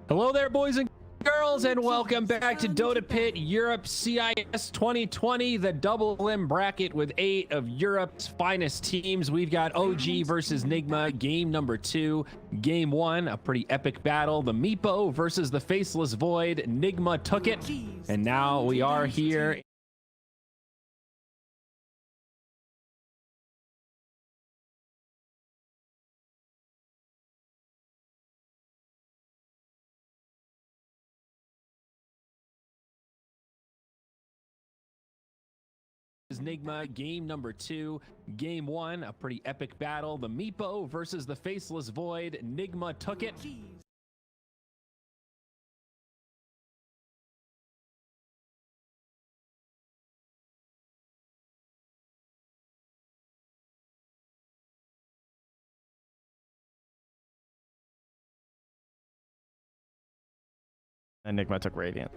Hello there, boys and girls, and welcome back to Dota Pit Europe CIS 2020, the double limb bracket with 8 of Europe's finest teams. We've got OG versus Nigma, game number 2. Game 1, a pretty epic battle. The Meepo versus the Faceless Void. Nigma took it, and now we are here. Nigma, game number 2. Game 1, a pretty epic battle. The Meepo versus the Faceless Void. Nigma took it. And Nigma took Radiant.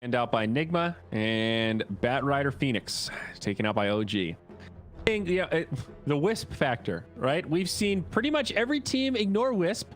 And out by Nigma, and Bat Rider Phoenix taken out by OG. Yeah, the Wisp factor, right? We've seen pretty much every team ignore Wisp.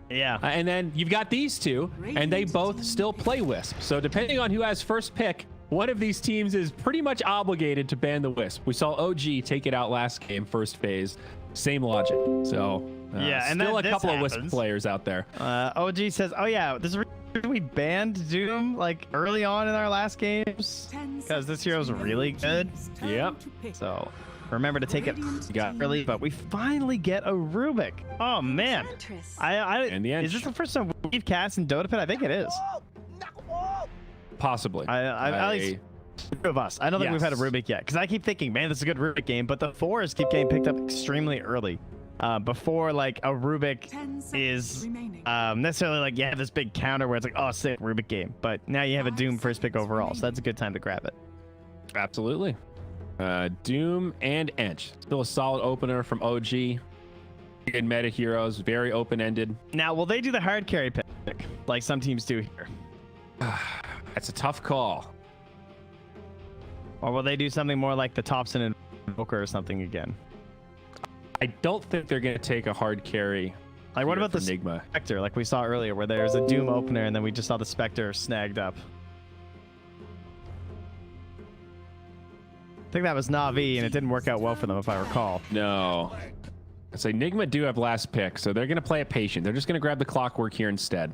Yeah. And then you've got these two, and they both still play Wisp. So depending on who has first pick, one of these teams is pretty much obligated to ban the Wisp. We saw OG take it out last game, first phase. Same logic. So yeah, and still a couple happens. of Wisp players out there. OG says, oh yeah, this is we banned Doom like early on in our last games because this hero's really good. Yep. So remember to take it early, but we finally get a Rubik. Oh man. In the end, is this the first time we've cast in Dota Pit? I think it is. Possibly. At least two of us. I don't think we've had a Rubik yet because I keep thinking, man, this is a good Rubik game, but the 4s keep getting picked up extremely early. Before like a Rubik is necessarily like you have this big counter where it's like, oh sick, Rubik game, but now you have a Doom first pick overall, so that's a good time to grab it. Absolutely. Doom and Ench, still a solid opener from OG. Good meta heroes, very open-ended. Now will they do the hard carry pick like some teams do here? That's a tough call. Or will they do something more like the Thompson Invoker or something again? I don't think they're going to take a hard carry. Like, what about the Nigma Spectre, like we saw earlier, where there's a Doom opener and then we just saw the Spectre snagged up? I think that was NaVi, and it didn't work out well for them, if I recall. No. So Nigma do have last pick, so they're going to play it patient. They're just going to grab the Clockwork here instead.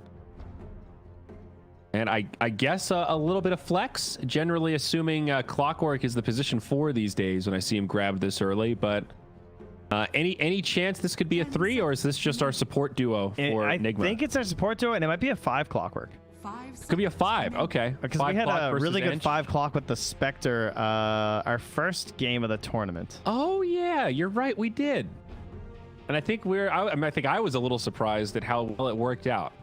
And I guess a little bit of flex, generally assuming Clockwork is the position 4 these days when I see him grab this early, but... any chance this could be a 3, or is this just our support duo for Nigma? I think it's our support duo, and it might be a 5 Clockwork. Could be a 5. Okay. Because we had a really good 5 clock with the Spectre, our first game of the tournament. Oh yeah, you're right. We did. And I think I think I was a little surprised at how well it worked out.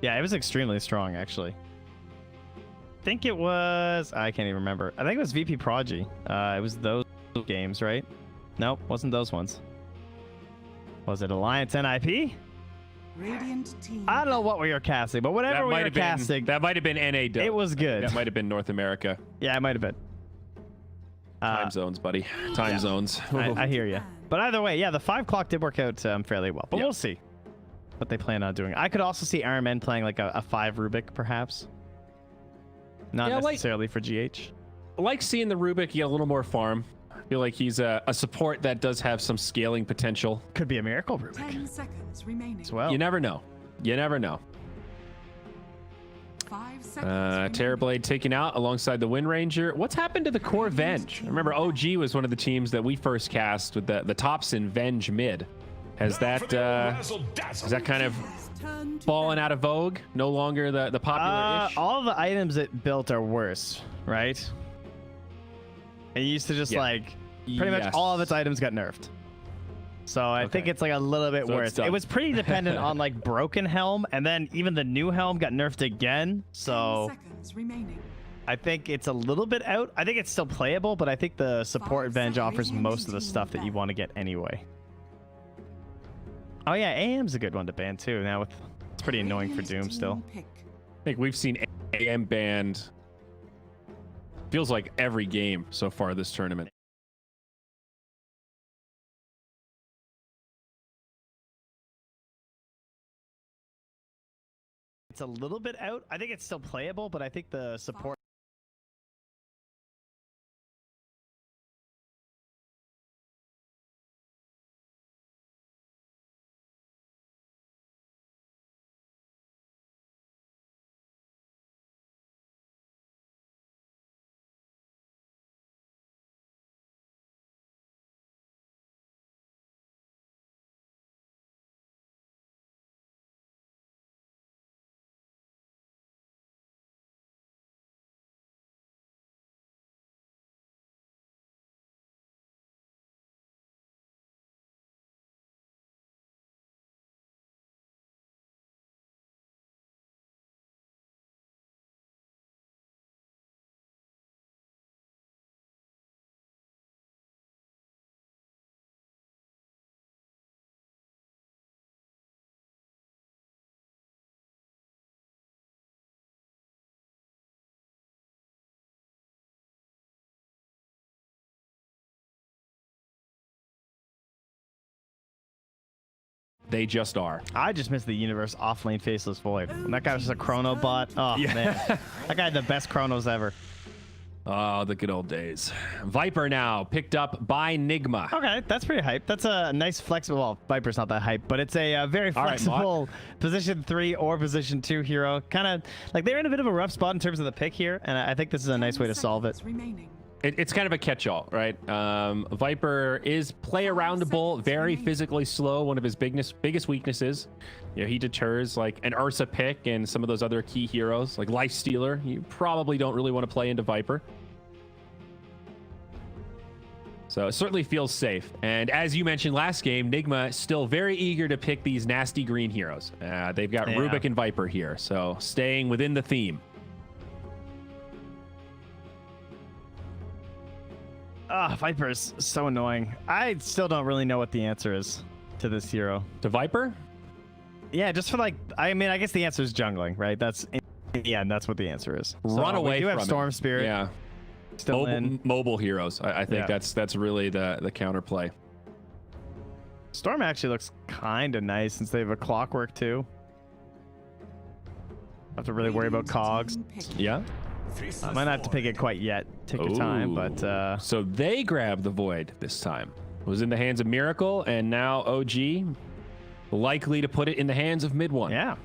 Yeah, it was extremely strong, actually. I think it was... I can't even remember. I think it was VP.Prodigy. It was those games, right? Nope, wasn't those ones. Was it Alliance NIP? Radiant team. I don't know what we were casting, but whatever we were casting... That might have been NA. It was good. That might have been North America. Yeah, it might have been. Time zones, buddy. Time zones. I hear you. But either way, yeah, the 5 clock did work out fairly well. But we'll see what they plan on doing. I could also see RMN playing like a 5 Rubik, perhaps. Not necessarily for GH. I like seeing the Rubik get a little more farm. I feel like he's a support that does have some scaling potential. Could be a miracle Rubik. 10 seconds remaining. As well. You never know. You never know. 5 seconds. Terrorblade taken out alongside the Wind Ranger. What's happened to the core Venge? I remember OG was one of the teams that we first cast with the Thompson Venge mid. Has that kind of fallen out of vogue? No longer the popular-ish? All the items it built are worse, right? It used to just like pretty much all of its items got nerfed. So I think it's like a little bit worse. It was pretty dependent on like Broken Helm, and then even the new helm got nerfed again. So 10 seconds remaining. I think it's a little bit out. I think it's still playable, but I think the support Venge offers most of the stuff that you want to get anyway. Oh yeah, AM's a good one to ban too. Now it's pretty annoying for Doom still. I think we've seen AM banned feels like every game so far this tournament. it's a little bit out. I think it's still playable, but I think the support. They just are. I just missed the universe offlane faceless void. And that guy was just a chrono bot. Oh Yeah. man, that guy had the best chronos ever. Oh, the good old days. Viper now picked up by Nigma. Okay, that's pretty hype. That's a nice flexible. Well, Viper's not that hype, but it's a very All right, flexible position 3 or position 2 hero. Kind of like they're in a bit of a rough spot in terms of the pick here, and I think this is a nice way to solve it. It's kind of a catch-all, right? Viper is play-aroundable, very physically slow. One of his biggest weaknesses. You know, he deters like an Ursa pick and some of those other key heroes, like Life Stealer. You probably don't really want to play into Viper. So it certainly feels safe. And as you mentioned last game, Nigma still very eager to pick these nasty green heroes. They've got Rubik and Viper here, so staying within the theme. Viper is so annoying. I still don't really know what the answer is to this hero. To Viper? Yeah, just for like, I mean, I guess the answer is jungling, right? That's that's what the answer is. Run away we do from have Storm Spirit. Yeah. Still Mobile heroes. I think that's really the counterplay. Storm actually looks kind of nice since they have a clockwork too. Have to really worry about cogs. Yeah. I might not have to pick it quite yet. Take your time, but so they grabbed the void this time. It was in the hands of Miracle, and now OG likely to put it in the hands of Mid One. Yeah.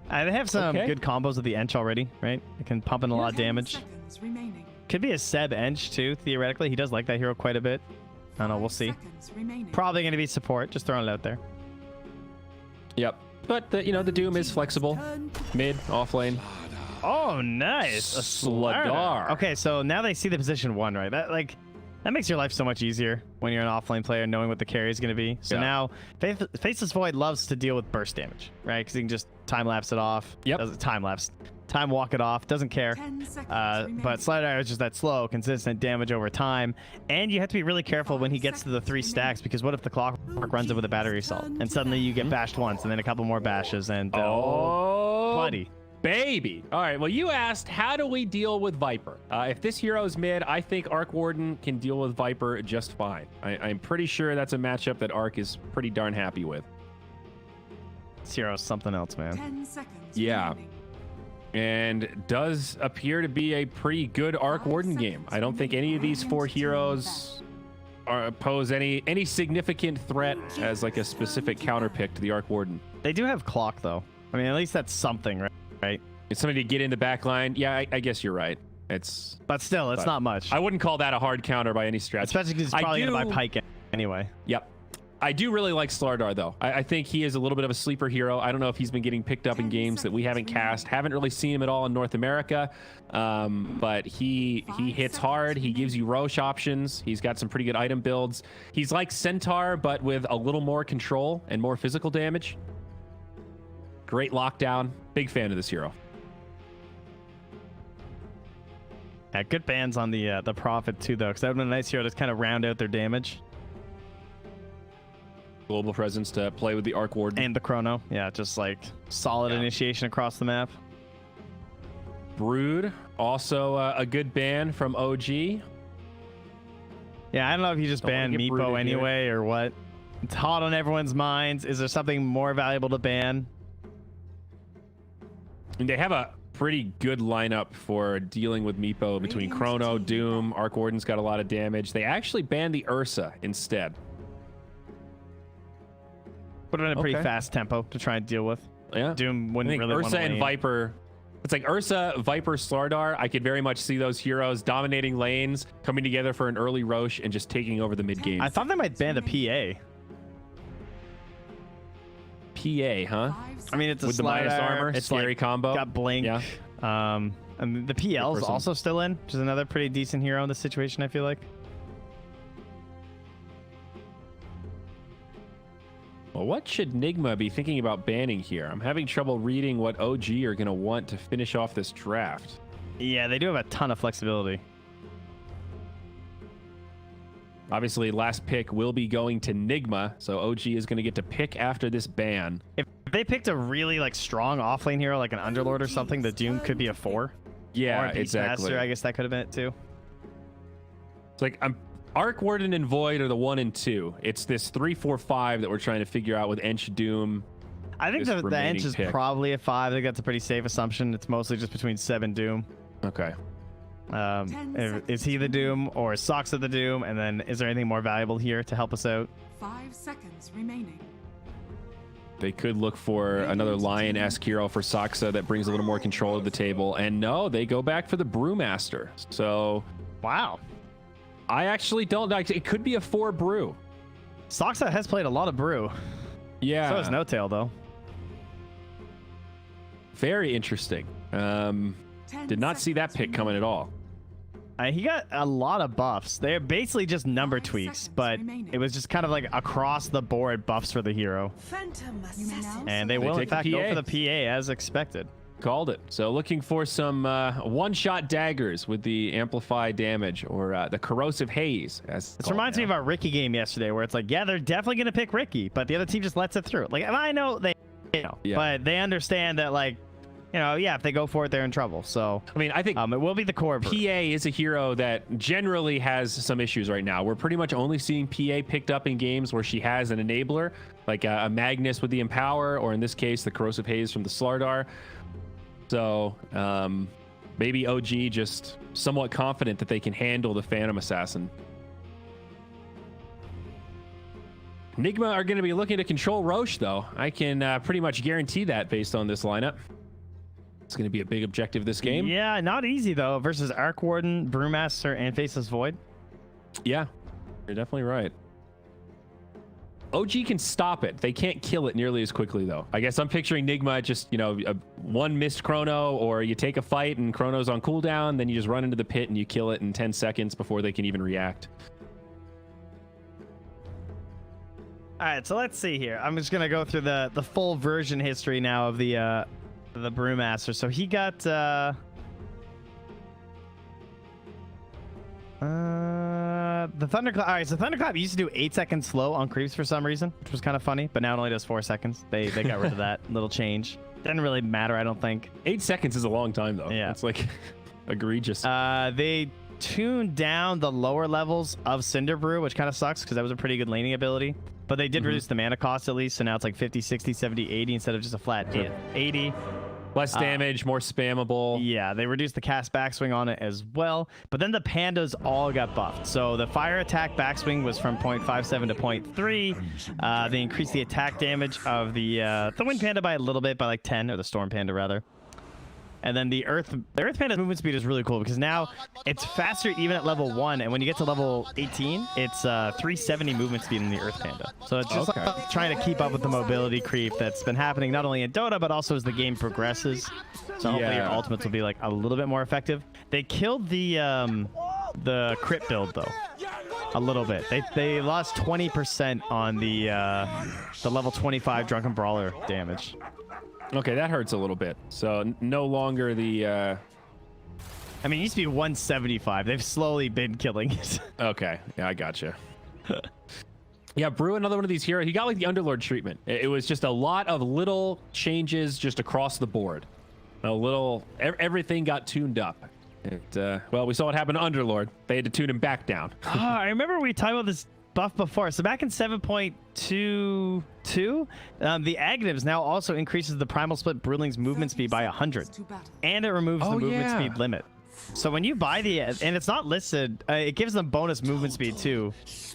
They have some good combos with the Ench already, right? It can pump in a lot of damage. Could be a Seb Ench too, theoretically. He does like that hero quite a bit. I don't know, we'll see. Probably going to be support, just throwing it out there. Yep. But the Doom is flexible. Mid, off lane. Oh, nice. A Sladar. Okay, so now they see the position 1, right? That makes your life so much easier when you're an offlane player, knowing what the carry is going to be. So now, Faceless Void loves to deal with burst damage, right? Because he can just time lapse it off. Yep. Time walk it off. Doesn't care. But Slider is just that slow, consistent damage over time. And you have to be really careful when he gets to the 3 stacks, because what if the Clockwork runs it with a battery assault, and suddenly you get bashed once, and then a couple more bashes, and bloody. Baby. All right. Well, you asked, how do we deal with Viper? If this hero's mid, I think Arc Warden can deal with Viper just fine. I'm pretty sure that's a matchup that Arc is pretty darn happy with. This hero's something else, man. 10 seconds Yeah. remaining. And does appear to be a pretty good Arc Warden game. I don't think any of these 4 heroes pose any significant threat as like a specific counter pick to the Arc Warden. They do have Clock, though. I mean, at least that's something, right? It's somebody to get in the back line. Yeah, I guess you're right. But still, it's not much. I wouldn't call that a hard counter by any stretch. Especially because he's probably going to buy Pike anyway. Yep. I do really like Slardar, though. I think he is a little bit of a sleeper hero. I don't know if he's been getting picked up in games that we haven't cast. Haven't really seen him at all in North America. But he hits hard. He gives you Roche options. He's got some pretty good item builds. He's like Centaur, but with a little more control and more physical damage. Great lockdown. Big fan of this hero. Yeah, good bans on the Prophet too, though, because that would have been a nice hero to kind of round out their damage. Global presence to play with the Arc Warden. And the Chrono. Yeah, just like solid initiation across the map. Brood, also a good ban from OG. Yeah, I don't know if you just banned Meepo anyway or what. It's hot on everyone's minds. Is there something more valuable to ban? And they have a pretty good lineup for dealing with Meepo between Chrono, Doom, Arc Warden's got a lot of damage. They actually banned the Ursa instead. Put it in a pretty fast tempo to try and deal with. Yeah. Doom wouldn't I think really Ursa and Viper. It's like Ursa, Viper, Slardar. I could very much see those heroes dominating lanes, coming together for an early Roche and just taking over the mid game. I thought they might ban the PA. PA, huh? I mean, it's a With the minus armor, it's scary like, combo. Got blink. Yeah. And the PL's also still in, which is another pretty decent hero in this situation, I feel like. Well, what should Nigma be thinking about banning here? I'm having trouble reading what OG are going to want to finish off this draft. Yeah, they do have a ton of flexibility. Obviously, last pick will be going to Nigma, so OG is going to get to pick after this ban. If they picked a really like strong offlane hero, like an Underlord or something, the Doom could be a 4. Yeah, or a exactly. Beastmaster, I guess that could have been it too. It's like Arc Warden and Void are the 1 and 2. It's this 3, 4, 5 that we're trying to figure out with Ench Doom. I think the Ench is probably a 5. I think that's a pretty safe assumption. It's mostly just between Seb and Doom. Okay. Is he the Doom or is Soxa the Doom? And then is there anything more valuable here to help us out? 5 seconds remaining. They could look for another Lion-esque hero for Soxa that brings a little more control of the table. And no, they go back for the Brewmaster. So, wow. I actually don't know. It could be a 4 Brew. Soxa has played a lot of Brew. Yeah. So has No Tail, though. Very interesting. Did not see that pick coming at all. He got a lot of buffs. They're basically just number tweaks, but it was just kind of like across the board buffs for the hero. And they will, in fact, go for the PA as expected. Called it. So looking for some one-shot daggers with the amplified damage or the corrosive haze. As this reminds me of our Ricky game yesterday, where it's like, yeah, they're definitely going to pick Ricky, but the other team just lets it through. Like, I know they, but they understand that, like, if they go for it, they're in trouble. So, I mean, I think it will be the core. PA is a hero that generally has some issues right now. We're pretty much only seeing PA picked up in games where she has an enabler, like a Magnus with the Empower, or in this case, the Corrosive Haze from the Slardar. So, maybe OG just somewhat confident that they can handle the Phantom Assassin. Nigma are going to be looking to control Roche, though. I can pretty much guarantee that based on this lineup. It's going to be a big objective this game. Yeah, not easy, though, versus Arc Warden, Brewmaster, and Faceless Void. Yeah, you're definitely right. OG can stop it. They can't kill it nearly as quickly, though. I guess I'm picturing Nigma just, one missed Chrono, or you take a fight and Chrono's on cooldown, then you just run into the pit and you kill it in 10 seconds before they can even react. All right, so let's see here. I'm just going to go through the full version history now of the Brewmaster. So he got the Thunderclap. All right, so Thunderclap used to do 8 seconds slow on creeps for some reason, which was kind of funny, but now it only does 4 seconds. They got rid of that little change. Doesn't really matter, I don't think. 8 seconds is a long time, though. Yeah, it's like egregious. They tuned down the lower levels of Cinder Brew, which kind of sucks because that was a pretty good laning ability. But they did reduce the mana cost at least, so now it's like 50, 60, 70, 80 instead of just a flat 80. Less damage, more spammable. Yeah, they reduced the cast backswing on it as well. But then the pandas all got buffed. So the fire attack backswing was from 0.57 to 0.3. They increased the attack damage of the wind panda by a little bit, by like 10, or the storm panda rather. And then the earth panda's movement speed is really cool because now it's faster even at level 1, and when you get to level 18, it's 370 movement speed in the earth panda. So it's just like trying to keep up with the mobility creep that's been happening not only in Dota but also as the game progresses. So hopefully your ultimates will be like a little bit more effective. They killed the crit build though. A little bit. They lost 20% on the level 25 Drunken Brawler damage. Okay, that hurts a little bit. So no longer the... I mean, it used to be 175. They've slowly been killing it. Okay, yeah, I gotcha. Yeah, Brew, another one of these heroes. He got like the Underlord treatment. It was just a lot of little changes just across the board. Everything got tuned up. Well, we saw what happened to Underlord. They had to tune him back down. I remember we talked about this buffed before. So back in 7.22, the Agnivs now also increases the Primal Split Brewling's movement speed by 100. And it removes the movement speed limit. So when you buy the, and it's not listed, it gives them bonus movement speed too.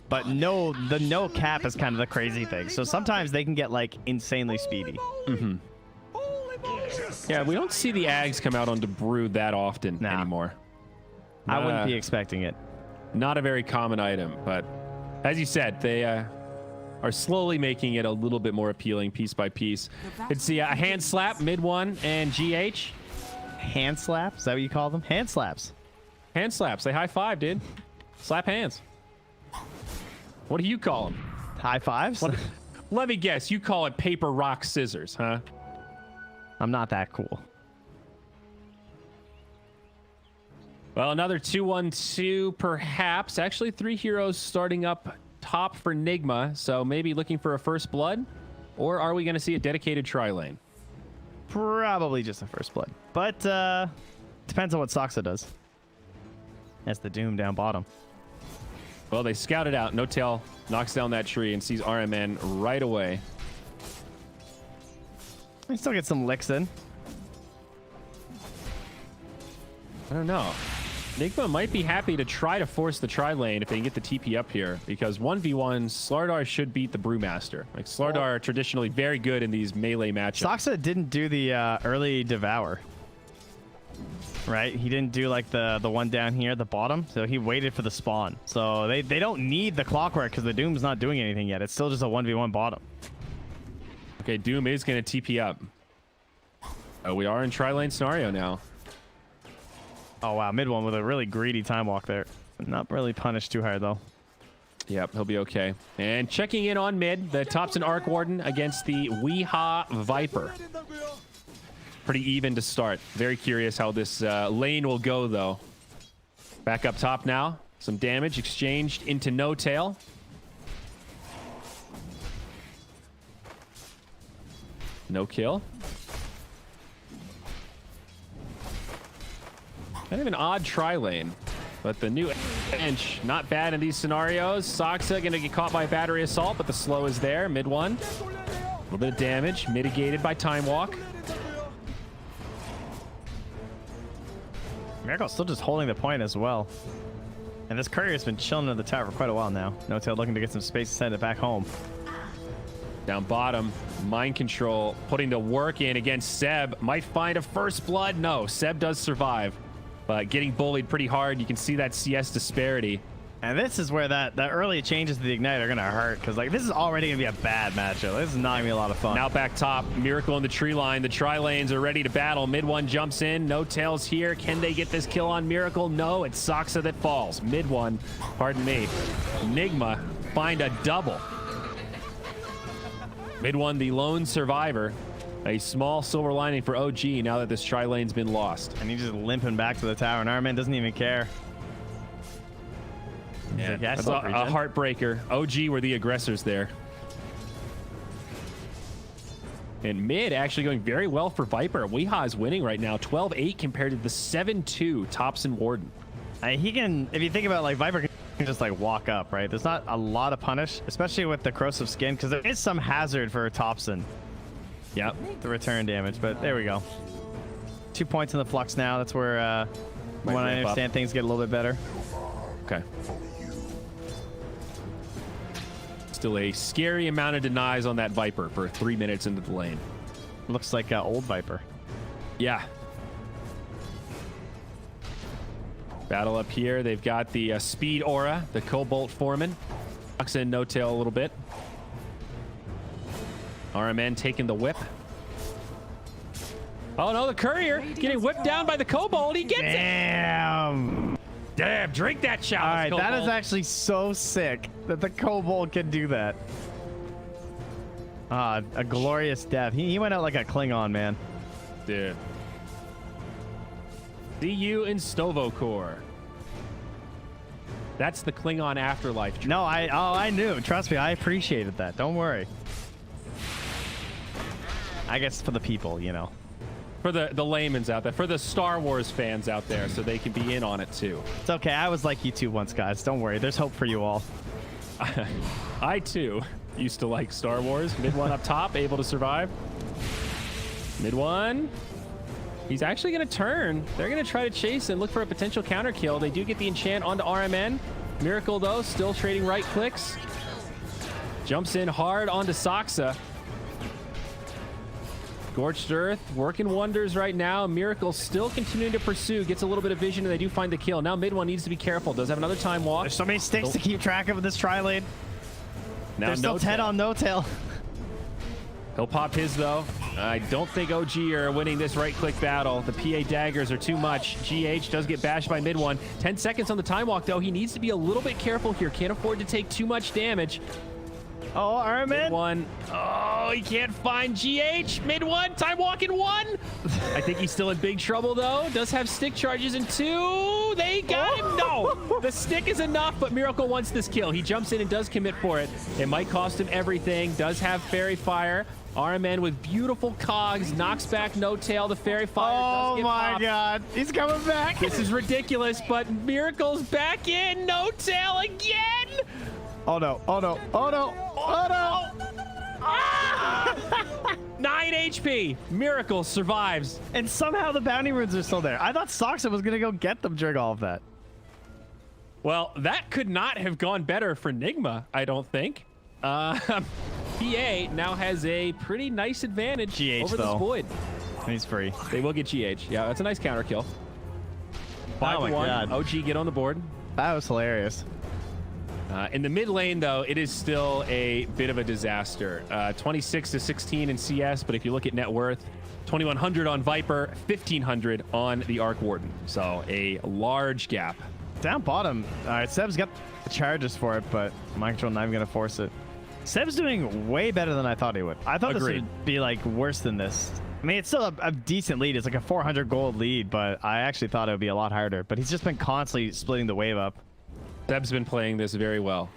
But the no cap is kind of the crazy thing. So sometimes they can get like insanely speedy. Mm-hmm. Yeah, we don't see the Ags come out onto brew that often anymore. I wouldn't be expecting it. Not a very common item, but as you said, they are slowly making it a little bit more appealing piece by piece. It's the hand slap, mid one, and GH. Hand slap? Is that what you call them? Hand slaps. Hand slaps. They high five, dude. Slap hands. What do you call them? High fives? Let me guess. You call it paper, rock, scissors, huh? I'm not that cool. Well, another 2-1-2 perhaps. Actually, 3 heroes starting up top for Nigma. So maybe looking for a first blood? Or are we going to see a dedicated tri-lane? Probably just a first blood. But depends on what Soxa does. That's the Doom down bottom. Well, they scouted out. No Tail knocks down that tree and sees RMN right away. I still get some licks in. I don't know. Nigma might be happy to try to force the tri-lane if they can get the TP up here, because 1v1, Slardar should beat the Brewmaster. Like, Slardar traditionally very good in these melee matchups. Soxa didn't do the early Devour. Right? He didn't do like the one down here at the bottom, so he waited for the spawn. So they don't need the Clockwork because the Doom's not doing anything yet. It's still just a 1v1 bottom. Okay, Doom is going to TP up. Oh, we are in tri-lane scenario now. Oh, wow. Mid one with a really greedy time walk there. Not really punished too hard, though. Yep, he'll be okay. And checking in on mid, the Thompson Arc Warden against the Weehaw Viper. Pretty even to start. Very curious how this lane will go, though. Back up top now. Some damage exchanged into No Tail. No kill. Kind of an odd tri-lane, but the new bench, not bad in these scenarios. Soxa gonna get caught by battery assault, but the slow is there. Mid one, a little bit of damage, mitigated by time walk. Miracle's still just holding the point as well. And this courier's been chilling in the tower for quite a while now. No Tail looking to get some space to send it back home. Down bottom, mind control, putting the work in against Seb. Might find a first blood. No, Seb does survive. But getting bullied pretty hard. You can see that CS disparity. And this is where the early changes to the Ignite are going to hurt. Because like this is already going to be a bad matchup. This is not going to be a lot of fun. Now back top, Miracle in the tree line. The tri-lanes are ready to battle. Mid one jumps in. No Tails here. Can they get this kill on Miracle? No, it's Soxa that falls. Mid one, pardon me. Nigma find a double. Mid one, the lone survivor. A small silver lining for OG now that this tri-lane's been lost. And he's just limping back to the tower, and Arman doesn't even care. Yeah, like, that's a heartbreaker. OG were the aggressors there. And mid actually going very well for Viper. Weehaw is winning right now, 12-8 compared to the 7-2 Thompson Warden. He can, if you think about like Viper can just like walk up, right? There's not a lot of punish, especially with the corrosive skin, because there is some hazard for Thompson. Yep, the return damage, but there we go. 2 points in the flux now. That's where when I understand things get a little bit better. Okay. Still a scary amount of denies on that Viper for 3 minutes into the lane. Looks like old Viper. Yeah. Battle up here. They've got the speed aura, the Cobalt Foreman. Knocks in No Tail a little bit. RMN taking the whip. Oh no, the courier getting whipped down by the Cobalt. He gets it. Damn, drink that shot. All right, that is actually so sick that the Cobalt can do that. A glorious death. He went out like a Klingon, man. Dude. See you in Stovokor. That's the Klingon afterlife. No, I knew. Trust me, I appreciated that. Don't worry. I guess for the people, you know. For the layman's out there. For the Star Wars fans out there, so they can be in on it too. It's okay. I was like you two once, guys. Don't worry. There's hope for you all. I too used to like Star Wars. Mid one up top, able to survive. Mid one. He's actually going to turn. They're going to try to chase and look for a potential counter kill. They do get the enchant onto RMN. Miracle, though, still trading right clicks. Jumps in hard onto Saksa. Scorched Earth working wonders right now. Miracle still continuing to pursue. Gets a little bit of vision, and they do find the kill. Now mid one needs to be careful. Does have another time walk. There's so many sticks to keep track of in this tri-lane. Now There's still 10 on no tail. He'll pop his, though. I don't think OG are winning this right-click battle. The PA daggers are too much. GH does get bashed by mid one. 10 seconds on the time walk, though. He needs to be a little bit careful here. Can't afford to take too much damage. Oh, RMN. Mid one. Oh, he can't find GH. Mid one. Time walk in one. I think he's still in big trouble, though. Does have stick charges in two. They got him. No. The stick is enough, but Miracle wants this kill. He jumps in and does commit for it. It might cost him everything. Does have Fairy Fire. RMN with beautiful cogs, knocks back no tail. The Fairy Fire does get my popped. God. He's coming back. This is ridiculous, but Miracle's back in. No tail again. Oh, no. Oh, no. Oh, no. Oh, no. Ah! 9 HP. Miracle survives. And somehow the bounty runes are still there. I thought Saksa was going to go get them during all of that. Well, that could not have gone better for Nigma, I don't think. PA now has a pretty nice advantage over this void. He's free. They will get GH. Yeah, that's a nice counter kill. 5-1. God. OG get on the board. That was hilarious. In the mid lane, though, it is still a bit of a disaster. 26 to 16 in CS, but if you look at net worth, 2,100 on Viper, 1,500 on the Arc Warden. So a large gap. Down bottom. All right, Seb's got the charges for it, but mind control not even going to force it. Seb's doing way better than I thought he would. I thought this would be like worse than this. I mean, it's still a decent lead. It's like a 400 gold lead, but I actually thought it would be a lot harder. But he's just been constantly splitting the wave up. Seb's been playing this very well.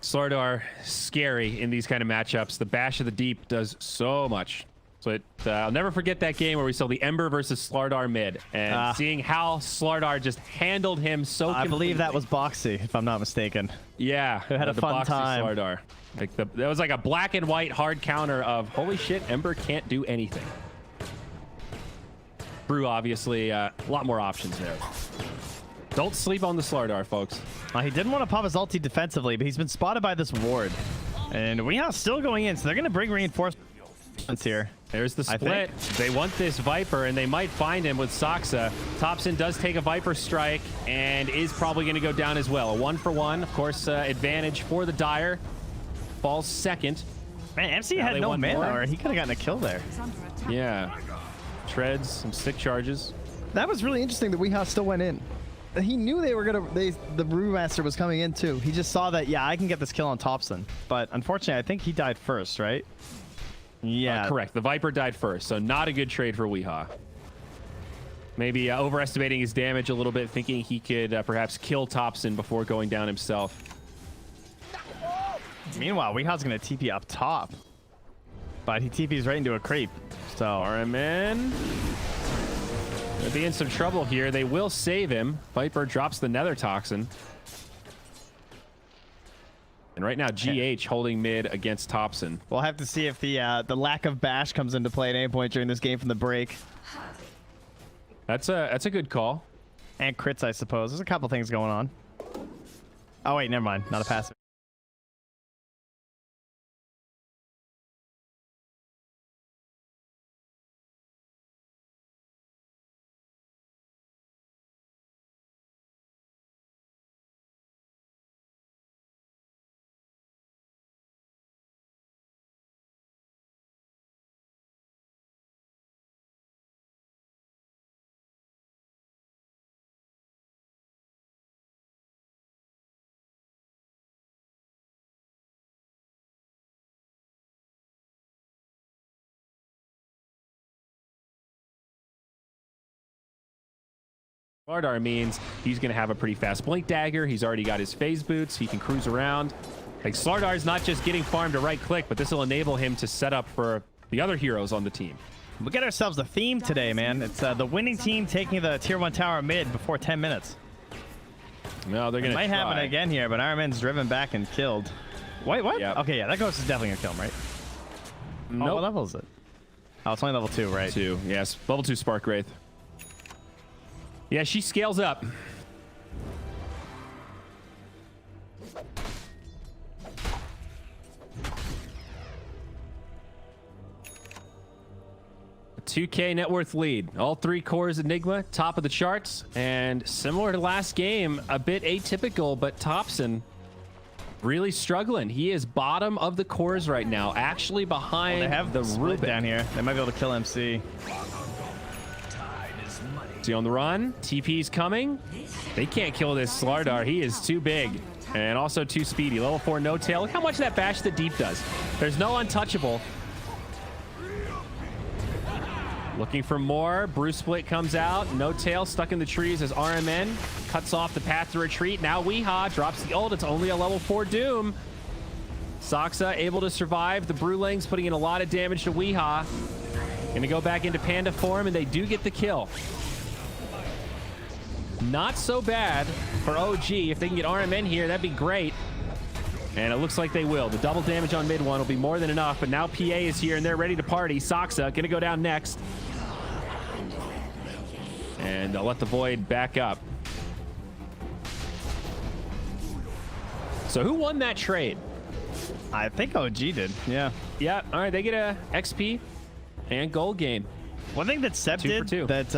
Slardar, scary in these kind of matchups. The Bash of the Deep does so much. So I'll never forget that game where we saw the Ember versus Slardar mid, and seeing how Slardar just handled him so completely. I believe that was Boxy, if I'm not mistaken. Yeah, it had a fun time. Slardar. Like that was like a black and white hard counter of holy shit, Ember can't do anything. Brew obviously a lot more options there. Don't sleep on the Slardar, folks. He didn't want to pop his ulti defensively, but he's been spotted by this ward, and Weeha's still going in, so they're gonna bring reinforcements here. There's the split. They want this Viper, and they might find him with Saksa. Thompson does take a Viper strike and is probably going to go down as well. A 1-for-1, of course, advantage for the Dire. Falls second. Man, MC had no mana, or he could have gotten a kill there. Yeah. Treads, some stick charges. That was really interesting that Weeha still went in. He knew they were going to... The Brewmaster was coming in, too. He just saw that, yeah, I can get this kill on Thompson. But unfortunately, I think he died first, right? Yeah. Correct. The Viper died first, so not a good trade for Weeha. Maybe overestimating his damage a little bit, thinking he could perhaps kill Thompson before going down himself. Meanwhile, Weeha's going to TP up top. But he TPs right into a creep. So RMN will be in some trouble here. They will save him. Viper drops the Nether Toxin. And right now, GH holding mid against Thompson. We'll have to see if the lack of bash comes into play at any point during this game from the break. That's a good call. And crits, I suppose. There's a couple things going on. Oh wait, never mind. Not a passive. Slardar means he's going to have a pretty fast blink dagger. He's already got his phase boots. He can cruise around. Like Slardar's not just getting farmed to right click, but this will enable him to set up for the other heroes on the team. We get ourselves a theme today, man. It's the winning team taking the tier 1 tower mid before 10 minutes. No, they're gonna might try. happen again here, but Iron Man's driven back and killed. Wait, what? Yep. Okay, yeah, that ghost is definitely gonna kill him, right? Nope. Oh, what level is it? Oh, it's only level 2, right? 2. Yes, level 2 Spark Wraith. Yeah, she scales up. A 2K net worth lead. All 3 cores Enigma, top of the charts. And similar to last game, a bit atypical, but Thompson really struggling. He is bottom of the cores right now, actually behind They have the split Rubik. down here. They might be able to kill MC. Is he on the run? TP's coming. They can't kill this Slardar. He is too big and also too speedy. Level 4 no tail. Look how much that bash the deep does. There's no untouchable. Looking for more. Bruce Split comes out. No tail stuck in the trees as RMN cuts off the path to retreat. Now Weehaw drops the ult. It's only a level 4 Doom. Soxa able to survive. The Brulings putting in a lot of damage to Weehaw. Gonna go back into Panda form, and they do get the kill. Not so bad for OG. If they can get RMN here, that'd be great. And it looks like they will. The double damage on mid one will be more than enough, but now PA is here and they're ready to party. Soxa gonna go down next. And they'll let the Void back up. So who won that trade? I think OG did. Yeah. Yeah, all right, they get a XP and gold gain. One thing that Seb 2 for did 2. that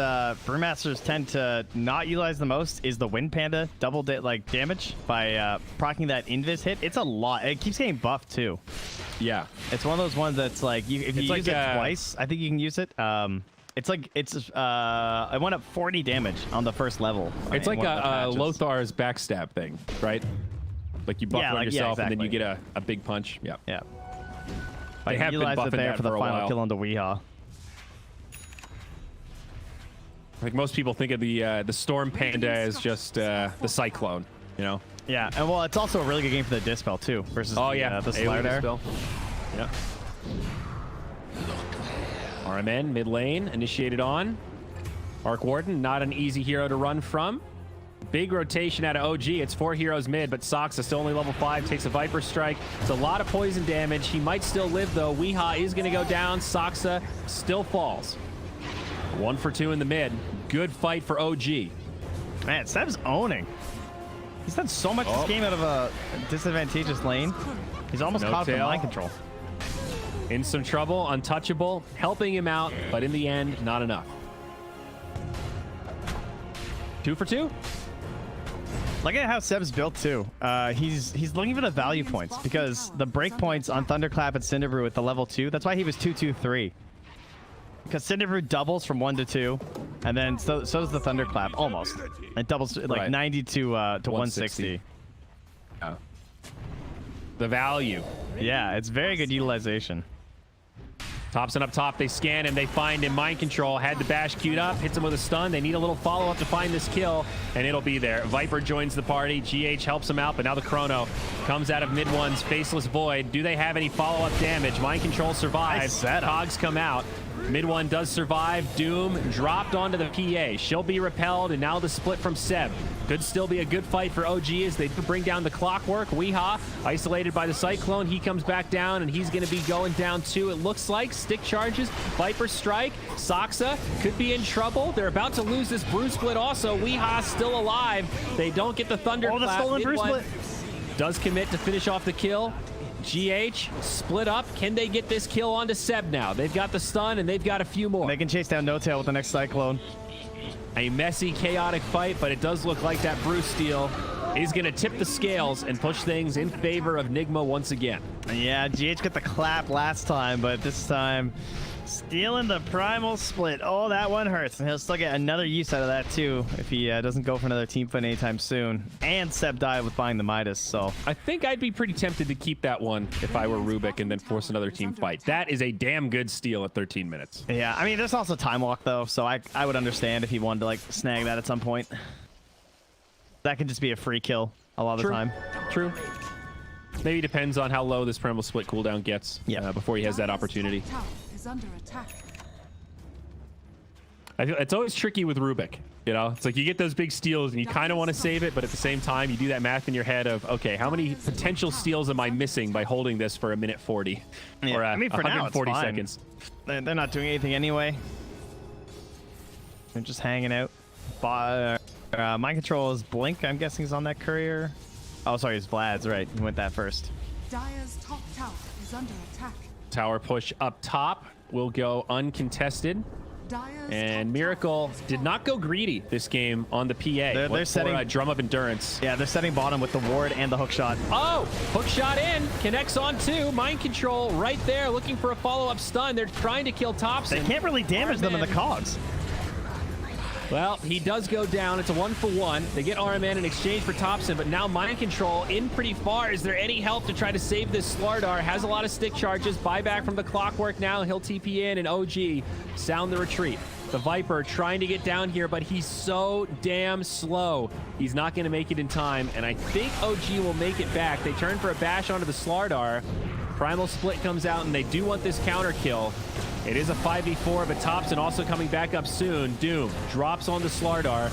Brewmasters tend to not utilize the most is the Wind Panda double damage by proccing that Invis hit. It's a lot. It keeps getting buffed too. Yeah. It's one of those ones that's like if you It's use like, it twice, I think you can use it. I went up 40 damage on the first level. It's like a Lothar's backstab thing, right? Like you buff one yourself and then you get a big punch. Yeah. Yeah. They have been utilized buffing it there that for the for a final while. kill on the Weehaw. Like most people think of the Storm Panda as just the Cyclone, you know? Yeah, and well, it's also a really good game for the Dispel too versus the AoE Slardar. Dispel. Yeah. RMN mid lane initiated on. Arc Warden, not an easy hero to run from. Big rotation out of OG. It's 4 heroes mid, but Sox is still only level 5. Takes a Viper Strike. It's a lot of poison damage. He might still live though. Weehaw is going to go down. Soxa still falls. 1 for 2 in the mid. Good fight for OG. Man, Seb's owning. He's done so much this game out of a disadvantageous lane. He's almost No caught up in tail. mind control. In some trouble, untouchable, helping him out, but in the end, not enough. 2 for 2. Look at how Seb's built too. He's looking for the value points because the break points on Thunderclap and Cinderbrew at the level 2. That's why he was 2-2-3. Because Cinderbrew doubles from 1 to 2, and then so does the Thunderclap almost. It doubles like Right. 90 to 160. The value. Yeah, it's very good utilization. Thompson up top, they scan him, they find him. Mind control, had the bash queued up, hits him with a stun. They need a little follow-up to find this kill, and it'll be there. Viper joins the party, GH helps him out, but now the Chrono comes out of mid one's Faceless Void. Do they have any follow-up damage? Mind control survives. Nice setup. Cogs come out. Mid one does survive. Doom dropped onto the PA. She'll be repelled, and now the split from Seb. Could still be a good fight for OG as they do bring down the Clockwork. Weehaw, isolated by the Cyclone. He comes back down, and he's going to be going down too, it looks like. Stick charges, Viper Strike. Soxa could be in trouble. They're about to lose this Brew Split also. Weehaw still alive. They don't get the Thunderclap. Oh, the stolen Brew Split. Does commit to finish off the kill. GH split up. Can they get this kill onto Seb now? They've got the stun and they've got a few more. They can chase down No Tail with the next Cyclone. A messy, chaotic fight, but it does look like that Brew Steel is going to tip the scales and push things in favor of Nigma once again. Yeah, GH got the clap last time, but this time stealing the Primal Split. Oh, that one hurts. And he'll still get another use out of that too if he doesn't go for another team fight anytime soon. And Seb died with buying the Midas, so. I think I'd be pretty tempted to keep that one if I were Rubik and then force another team fight. That is a damn good steal at 13 minutes. Yeah, I mean, there's also Time Walk though, so I would understand if he wanted to like snag that at some point. That could just be a free kill a lot of the time. True. Maybe depends on how low this Primal Split cooldown gets before he has that opportunity. Is under attack. It's always tricky with Rubik. You know, it's like you get those big steals and you kind of want to save it, but at the same time, you do that math in your head of, okay, how many potential steals am I missing by holding this for a minute 40 or I mean, for 140 now, it's seconds? They're not doing anything anyway. They're just hanging out. Mind control is Blink, I'm guessing, is on that courier. Oh, sorry, it's Vlad's, right. He went that first. Dire's top tower is under attack. Tower push up top will go uncontested. And Miracle did not go greedy this game on the PA. They're setting drum of endurance. Yeah, they're setting bottom with the ward and the hook shot. Oh, hook shot in, connects on two. Mind control right there, looking for a follow-up stun. They're trying to kill Thompson. They can't really damage them in the cogs. Well, he does go down. It's a 1-for-1. They get RMN in exchange for Thompson, but now Mind Control in pretty far. Is there any help to try to save this Slardar? Has a lot of stick charges. Buyback from the Clockwork now. He'll TP in, and OG sound the retreat. The Viper trying to get down here, but he's so damn slow. He's not going to make it in time, and I think OG will make it back. They turn for a bash onto the Slardar. Primal Split comes out, and they do want this counter kill. It is a 5v4, but Thompson also coming back up soon. Doom drops on the Slardar.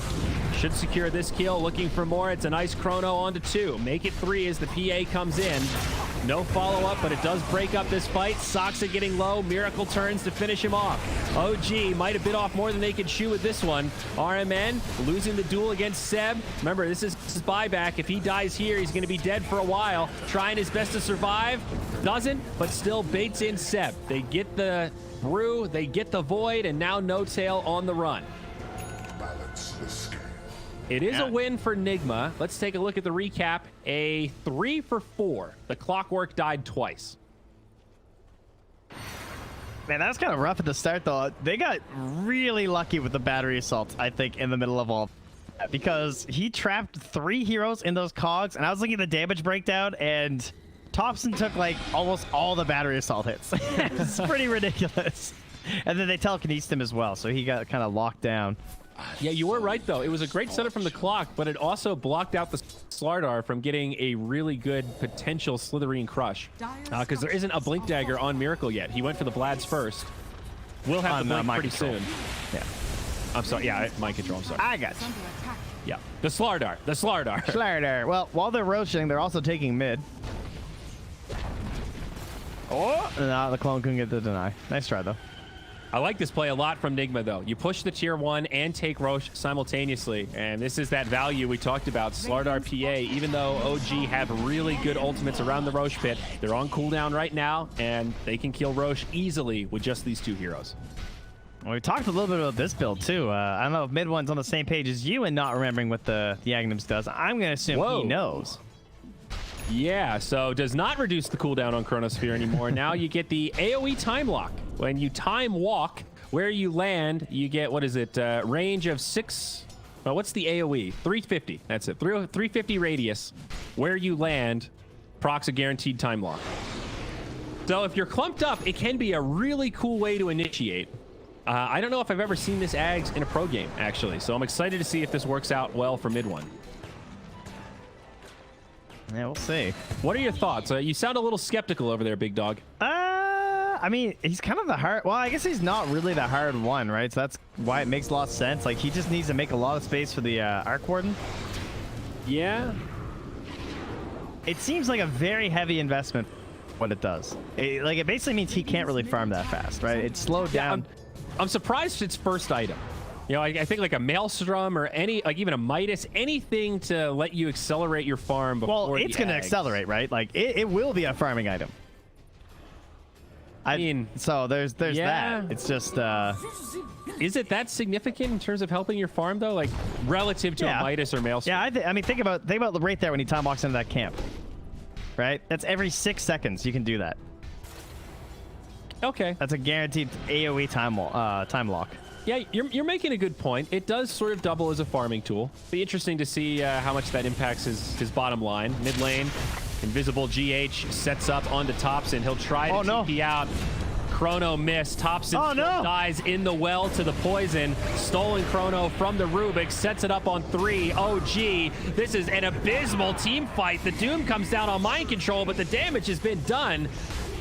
Should secure this kill. Looking for more. It's a nice chrono onto 2. Make it 3 as the PA comes in. No follow-up, but it does break up this fight. Soxa getting low. Miracle turns to finish him off. OG might have bit off more than they could chew with this one. RMN losing the duel against Seb. Remember, this is his buyback. If he dies here, he's going to be dead for a while. Trying his best to survive. Doesn't, but still baits in Seb. They get the Brew, they get the Void, and now No Tail on the run. It is a win for Nigma. Let's take a look at the recap. A 3-for-4. The Clockwork died twice. Man, that was kind of rough at the start, though. They got really lucky with the battery assault, I think, in the middle of all. Because he trapped 3 heroes in those cogs, and I was looking at the damage breakdown, and Thompson took, like, almost all the battery assault hits. It's pretty ridiculous. And then they telekinesed him as well, so he got kind of locked down. Yeah, you were right, though. It was a great setup from the clock, but it also blocked out the Slardar from getting a really good potential Slitherine crush. Because there isn't a Blink Dagger on Miracle yet. He went for the Vlads first. We'll have the Blink pretty soon. Yeah. I'm sorry. Yeah, Mind Control. I'm sorry. I got you. Yeah. The Slardar. The Slardar. Slardar. Well, while they're roaching, they're also taking mid. Oh! No, the clone couldn't get the deny. Nice try, though. I like this play a lot from Nigma, though. You push the tier 1 and take Roche simultaneously, and this is that value we talked about. Slardar PA, even though OG have really good ultimates around the Roche pit, they're on cooldown right now, and they can kill Roche easily with just these 2 heroes. Well, we talked a little bit about this build, too. I don't know if Mid One's on the same page as you and not remembering what the Aghanim's does. I'm going to assume he knows. Yeah, so does not reduce the cooldown on Chronosphere anymore. Now you get the AoE time lock. When you time walk, where you land, you get, what is it, range of 6... Well, what's the AoE? 350. That's it. 350 radius. Where you land, procs a guaranteed time lock. So if you're clumped up, it can be a really cool way to initiate. I don't know if I've ever seen this Ags in a pro game, actually. So I'm excited to see if this works out well for Mid One. Yeah, we'll see. What are your thoughts? You sound a little skeptical over there, big dog. I mean, he's kind of the hard... Well, I guess he's not really the hard one, right? So that's why it makes a lot of sense. Like, he just needs to make a lot of space for the Arc Warden. Yeah. It seems like a very heavy investment, what it does. It basically means he can't really farm that fast, right? It's slowed down. I'm surprised it's first item. You know, I think like a Maelstrom or even a Midas, anything to let you accelerate your farm before Well, it's going to accelerate, right? Like, it will be a farming item. I mean, so there's that. It's just... Is it that significant in terms of helping your farm, though? Like, relative to a Midas or Maelstrom? Yeah, I mean, think about the right there when he time walks into that camp. Right? That's every 6 seconds you can do that. Okay. That's a guaranteed AoE time lock. Yeah, you're making a good point. It does sort of double as a farming tool. Be interesting to see how much that impacts his bottom line. Mid lane, invisible GH sets up onto Thompson. He'll try to TP out. Chrono miss. Thompson dies in the well to the poison. Stolen Chrono from the Rubik. Sets it up on 3. OG. This is an abysmal team fight. The Doom comes down on mind control, but the damage has been done.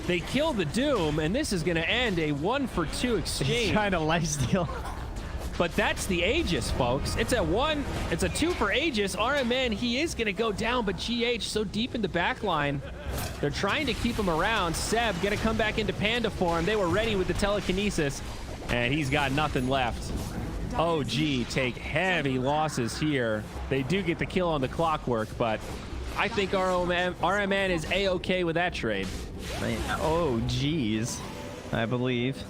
They kill the Doom, and this is going to end a 1-for-2 exchange. He's trying to lifesteal. but that's the Aegis, folks. It's a 2 for Aegis. RMN, he is gonna go down, but GH so deep in the back line. They're trying to keep him around. Seb gonna come back into Panda form. They were ready with the telekinesis, and he's got nothing left. OG take heavy losses here. They do get the kill on the clockwork, but I think RMN is A-okay with that trade. Oh, geez. I believe.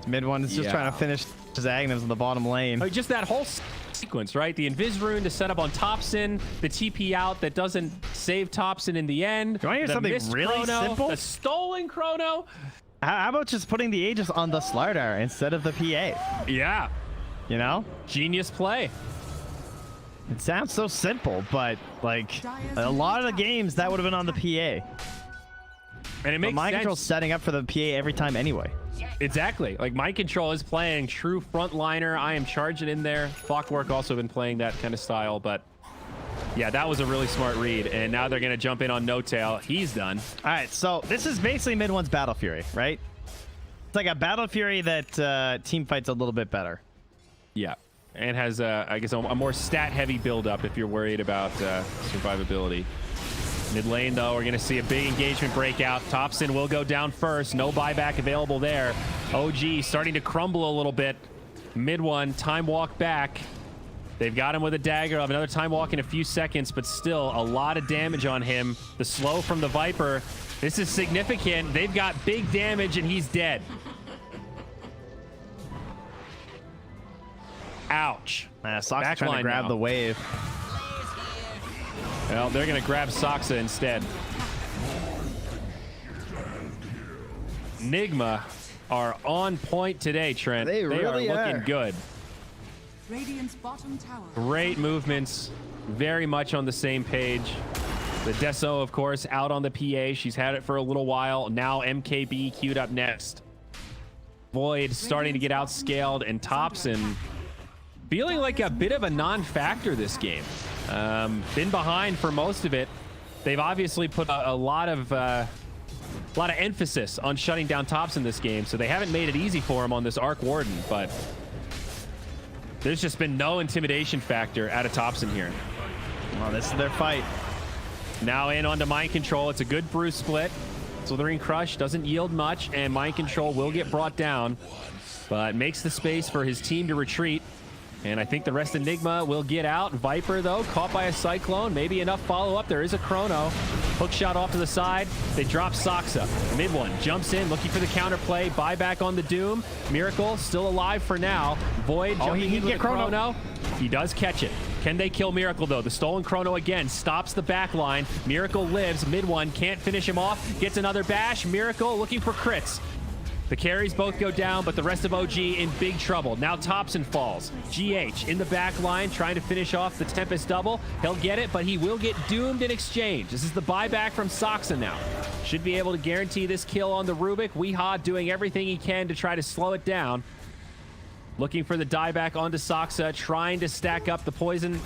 Mid one is just trying to finish his Agnums in the bottom lane. Oh, just that whole sequence, right? The Invis rune to set up on Thompson, the TP out that doesn't save Thompson in the end. Do I hear something really simple? The stolen chrono. How about just putting the Aegis on the Slardar instead of the PA? Yeah. You know? Genius play. It sounds so simple, but like a lot of the games that would have been on the PA. And it makes Mind sense. Control's setting up for the PA every time anyway. Exactly. Like Mind Control is playing true frontliner. I am charging in there. Clockwork also been playing that kind of style, but yeah, that was a really smart read. And now they're gonna jump in on No Tail. He's done. All right, so this is basically mid one's Battle Fury, right? It's like a Battle Fury that team fights a little bit better. Yeah, and has I guess a more stat-heavy build-up if you're worried about survivability. Mid lane, though, we're going to see a big engagement breakout. Thompson will go down first. No buyback available there. OG starting to crumble a little bit. Mid one, time walk back. They've got him with a dagger. Of another time walk in a few seconds, but still a lot of damage on him. The slow from the Viper. This is significant. They've got big damage, and he's dead. Ouch. Sox trying to grab now. the wave. Well, they're going to grab Soxa instead. Nigma are on point today, Trent. They really are looking are. good. Radiant's bottom tower. Great movements. Very much on the same page. The Deso, of course, out on the PA. She's had it for a little while. Now MKB queued up next. Void starting to get outscaled, and Thompson feeling like a bit of a non-factor this game. Been behind for most of it. They've obviously put a lot of emphasis on shutting down Thompson this game, so they haven't made it easy for him on this Arc Warden, but there's just been no intimidation factor out of Thompson here. Well, this is their fight. Now in onto Mind Control. It's a good Bruce split. Slithering Crush doesn't yield much, and Mind Control will get brought down, but makes the space for his team to retreat. And I think the rest of Nigma will get out. Viper, though, caught by a Cyclone. Maybe enough follow-up. There is a Chrono. Hook shot off to the side. They drop Soxa. Mid one jumps in, looking for the counterplay. Buyback on the Doom. Miracle still alive for now. Void jumping in with a Chrono. He does catch it. Can they kill Miracle, though? The stolen Chrono again stops the back line. Miracle lives. Mid one can't finish him off. Gets another bash. Miracle looking for crits. The carries both go down, but the rest of OG in big trouble. Now Thompson falls. GH in the back line trying to finish off the Tempest double. He'll get it, but he will get doomed in exchange. This is the buyback from Soxa now. Should be able to guarantee this kill on the Rubik. Weehaw doing everything he can to try to slow it down. Looking for the dieback onto Soxa, trying to stack up the poison.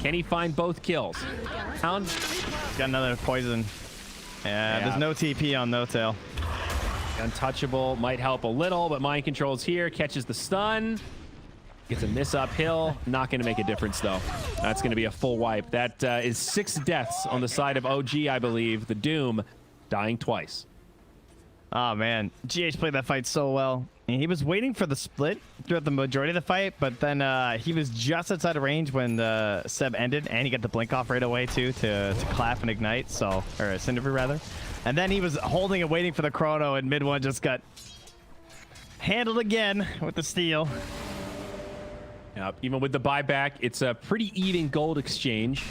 Can he find both kills? Got another poison. Yeah, there's no TP on No Tail. Untouchable might help a little, but Mind Control's here, catches the stun, gets a miss uphill. Not going to make a difference, though. That's going to be a full wipe. That is 6 deaths on the side of OG, I believe. The Doom dying twice. Oh, man. GH played that fight so well. And he was waiting for the split throughout the majority of the fight, but then he was just outside of range when the Seb ended, and he got the blink off right away, too, to clap and ignite, so, or Cinderfree, rather. And then he was holding and waiting for the Chrono, and mid one just got handled again with the steal. Yep, even with the buyback, it's a pretty even gold exchange.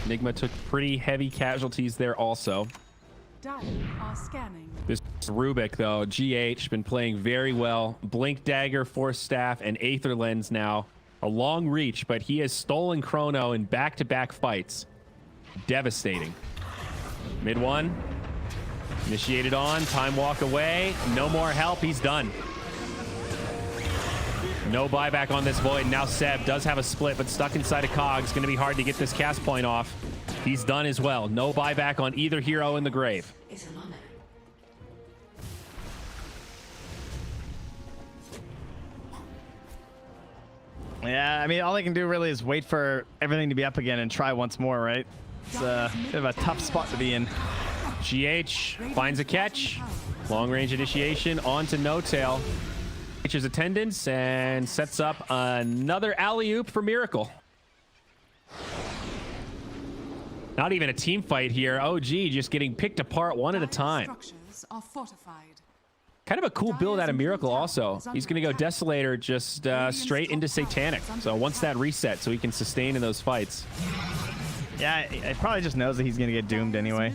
Nigma took pretty heavy casualties there also. Dire are scanning. This Rubik, though, GH, been playing very well. Blink Dagger, Force Staff, and Aether Lens now. A long reach, but he has stolen Chrono in back-to-back fights. Devastating. Mid one. Initiated on. Time walk away. No more help. He's done. No buyback on this Void. Now Seb does have a split, but stuck inside a cog. It's going to be hard to get this cast point off. He's done as well. No buyback on either hero in the grave. Yeah, I mean, all they can do really is wait for everything to be up again and try once more, right? It's a bit of a tough spot to be in. GH finds a catch. Long range initiation onto No Tail. Features attendance and sets up another alley-oop for Miracle. Not even a team fight here. OG just getting picked apart one at a time. Structures are fortified. Kind of a cool build out of Miracle also. He's going to go Desolator just straight into Satanic. So once that resets so he can sustain in those fights. Yeah, it probably just knows that he's going to get doomed anyway.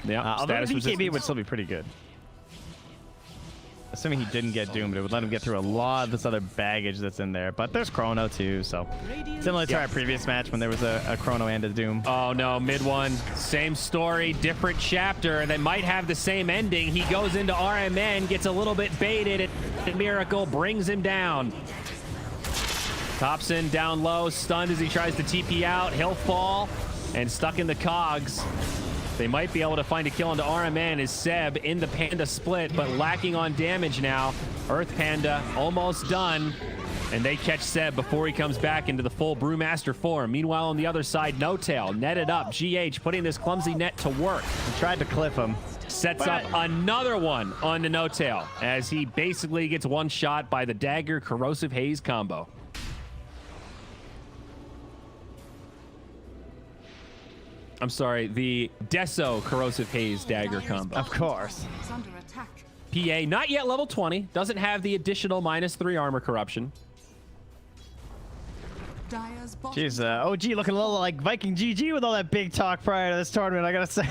Yeah, although status BKB would still be pretty good. Assuming he didn't get doomed, it would let him get through a lot of this other baggage that's in there. But there's Chrono too, so similar to our previous match when there was a Chrono and a Doom. Oh no, mid one, same story, different chapter. They might have the same ending. He goes into RMN, gets a little bit baited, and Miracle brings him down. Thompson down low, stunned as he tries to TP out. He'll fall and stuck in the cogs. They might be able to find a kill into RMN as Seb in the Panda split, but lacking on damage now. Earth Panda almost done, and they catch Seb before he comes back into the full Brewmaster form. Meanwhile, on the other side, No Tail netted up. GH putting this clumsy net to work. He tried to clip him. Sets up another one on the No Tail as he basically gets one shot by the Dagger Corrosive Haze combo. I'm sorry, the Deso Corrosive Haze Dagger combo. Of course. PA, not yet level 20. Doesn't have the additional -3 armor corruption. Jeez, OG looking a little like Viking GG with all that big talk prior to this tournament, I gotta say.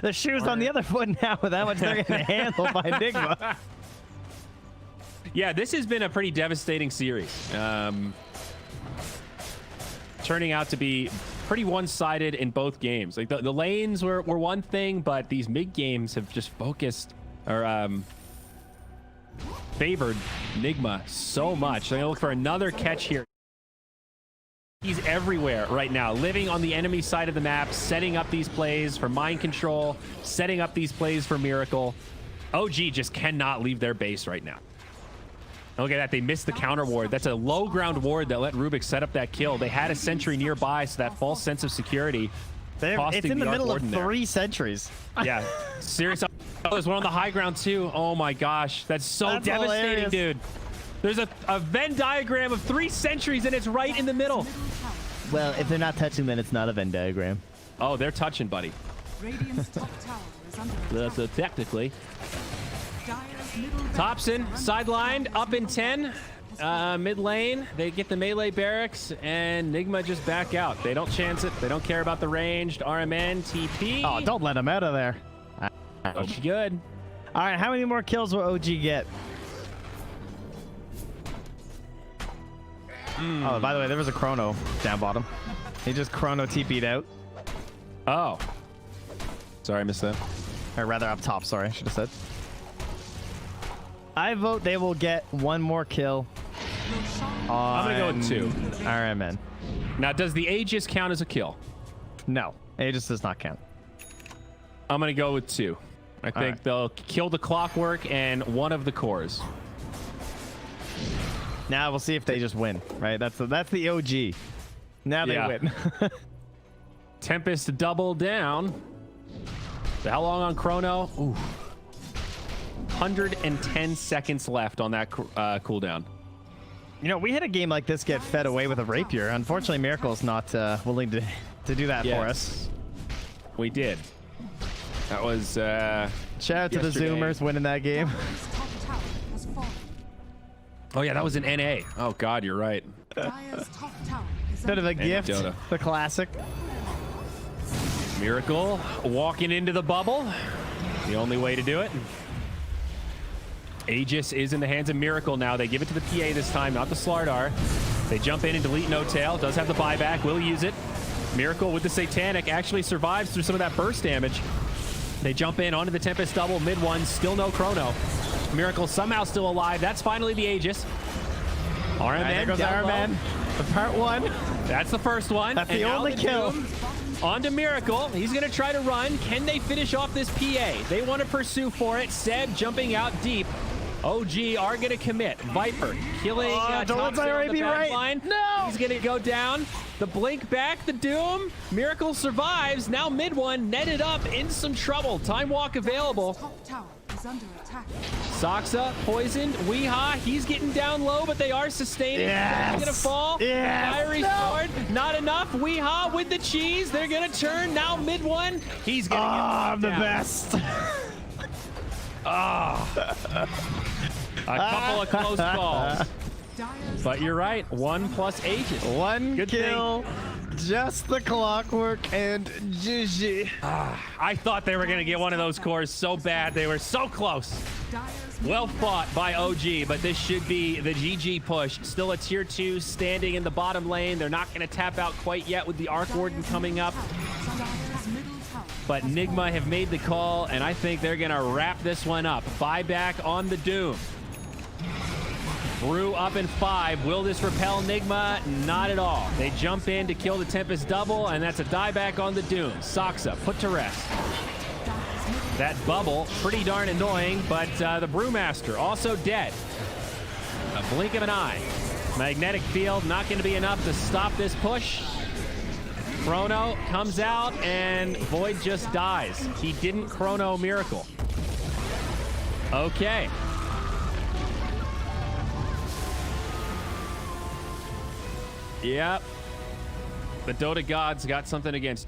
the shoe's on the other foot now with how much they're gonna handle by Nigma. Yeah, this has been a pretty devastating series. Turning out to be pretty one-sided in both games. Like the lanes were one thing, but these mid games have just focused or favored Nigma so much. They're gonna look for another catch here. He's everywhere right now, living on the enemy side of the map, setting up these plays for mind control, setting up these plays for Miracle. OG just cannot leave their base right now. Look at that, they missed the counter ward. That's a low ground ward that let Rubik set up that kill. They had a sentry nearby, so that false sense of security. It's in the middle of 3 sentries. Yeah, seriously. Oh, there's one on the high ground too. Oh my gosh, that's so devastating, dude. There's a Venn diagram of 3 sentries and it's right in the middle. Well, if they're not touching, then it's not a Venn diagram. Oh, they're touching, buddy. So technically. Thompson sidelined up in 10. Mid lane, they get the melee barracks, and Nigma just back out. They don't chance it. They don't care about the ranged RMN, TP. Oh, don't let him out of there. Ouch. Good. All right, how many more kills will OG get? Oh, by the way, there was a Chrono down bottom. He just Chrono TP'd out. Oh. Sorry, I missed that. Or rather up top, sorry, I should have said. I vote they will get 1 more kill. I'm gonna go with 2. RMN. Now, does the Aegis count as a kill? No, Aegis does not count. I'm gonna go with 2. I think they'll kill the Clockwork and 1 of the cores. Now we'll see if they just win, right? That's the OG. Now they win. Tempest double down. So how long on Chrono? Ooh. 110 seconds left on that cooldown. You know, we had a game like this get fed away with a rapier. Unfortunately, Miracle's not willing to do that for us. We did. That was shout out to the Zoomers winning that game. Oh yeah, that was an NA. Oh god, you're right. Bit of a gift. Dota. The classic. Miracle walking into the bubble. The only way to do it. Aegis is in the hands of Miracle now. They give it to the PA this time, not the Slardar. They jump in and delete No Tail. Does have the buyback, will use it. Miracle with the Satanic actually survives through some of that burst damage. They jump in onto the Tempest double, mid one, still no Chrono. Miracle somehow still alive. That's finally the Aegis. RMN, there goes RMN. The part 1. That's the first one. That's the only kill. On to Miracle. He's going to try to run. Can they finish off this PA? They want to pursue for it. Seb jumping out deep. OG are going to commit. Viper killing don't let Toxic on the be back right. line. No! He's going to go down. The blink back, the Doom. Miracle survives. Now mid one netted up in some trouble. Time walk available. Top tower is under attack. Saksa poisoned. Weeha, he's getting down low, but they are sustaining. Yes! He's gonna fall. Yes! Fiery No! sword, not enough. Weeha with the cheese. They're gonna turn. Now mid one. He's gonna I'm the down. best. A couple of close calls. Dire's But you're top right. tower is 1 under plus Aegis. One Good kill, just the clockwork, and GG. I thought they were gonna get one of those cores so bad. They were so close. Dire's Well middle fought by OG, but this should be the GG push. Still a tier 2 standing in the bottom lane. They're not going to tap out quite yet with the Arc Warden coming up. Dire's middle tower But Nigma have made the call, and I think they're going to wrap this one up. Buyback on the Doom. Brew up in 5. Will this repel Nigma? Not at all. They jump in to kill the Tempest double, and that's a dieback on the Doom. Saksa put to rest. That bubble, pretty darn annoying, but the Brewmaster also dead. A blink of an eye. Magnetic field not going to be enough to stop this push. Chrono comes out and Void just dies. He didn't Chrono Miracle. Okay. Yep. The Dota gods got something against